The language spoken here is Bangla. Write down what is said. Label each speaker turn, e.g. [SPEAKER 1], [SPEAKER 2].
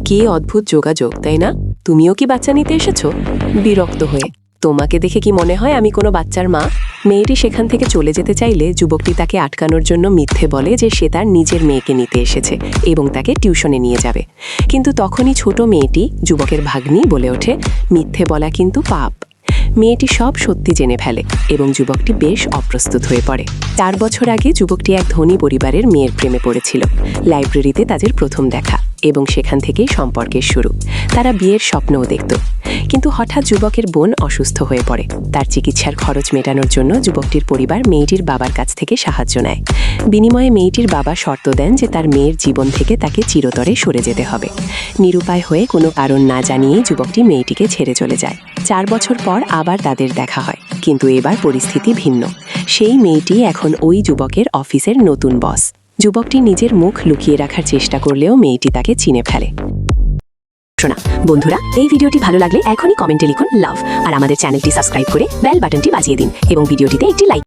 [SPEAKER 1] কি অদ্ভুত যোগাযোগ, তাই না? তুমিও কি বাচ্চা নিতে এসেছো? বিরক্ত হয়ে তোমাকে দেখে কি মনে হয় আমি কোনো বাচ্চার মা? মেয়েটি সেখান থেকে চলে যেতে চাইলে যুবকটি তাকে আটকানোর জন্য মিথ্যে বলে যে সে তার নিজের মেয়েকে নিতে এসেছে এবং তাকে টিউশনে নিয়ে যাবে। কিন্তু তখনই ছোট মেয়েটি যুবকের ভাগ্নি বলে ওঠে, মিথ্যে বলা কিন্তু পাপ। মেয়েটি সব সত্যি জেনে ফেলে এবং যুবকটি বেশ অপ্রস্তুত হয়ে পড়ে। 4 বছর আগে যুবকটি এক ধনী পরিবারের মেয়ের প্রেমে পড়েছিল। লাইব্রেরিতে তাদের প্রথম দেখা এবং সেখান থেকেই সম্পর্কের শুরু। তারা বিয়ের স্বপ্নও দেখত। কিন্তু হঠাৎ যুবকের বোন অসুস্থ হয়ে পড়ে। তার চিকিৎসার খরচ মেটানোর জন্য যুবকটির পরিবার মেয়েটির বাবার কাছ থেকে সাহায্য নেয়। বিনিময়ে মেয়েটির বাবা শর্ত দেন যে তার মেয়ের জীবন থেকে তাকে চিরতরে সরে যেতে হবে। নিরুপায় হয়ে কোনো কারণ না জানিয়েই যুবকটি মেয়েটিকে ছেড়ে চলে যায়। 4 বছর পর আবার তাদের দেখা হয়, কিন্তু এবার পরিস্থিতি ভিন্ন। সেই মেয়েটি এখন ওই যুবকের অফিসের নতুন বস। যুবকটি নিজের মুখ লুকিয়ে রাখার চেষ্টা করলেও মেয়েটি তাকে চিনে ফেলে। বন্ধুরা, এই ভিডিওটি ভালো লাগলে এখনই কমেন্টে লিখুন লাভ, আর আমাদের চ্যানেলটি সাবস্ক্রাইব করে বেল বাটনটি বাজিয়ে দিন এবং ভিডিওটিতে একটি লাইক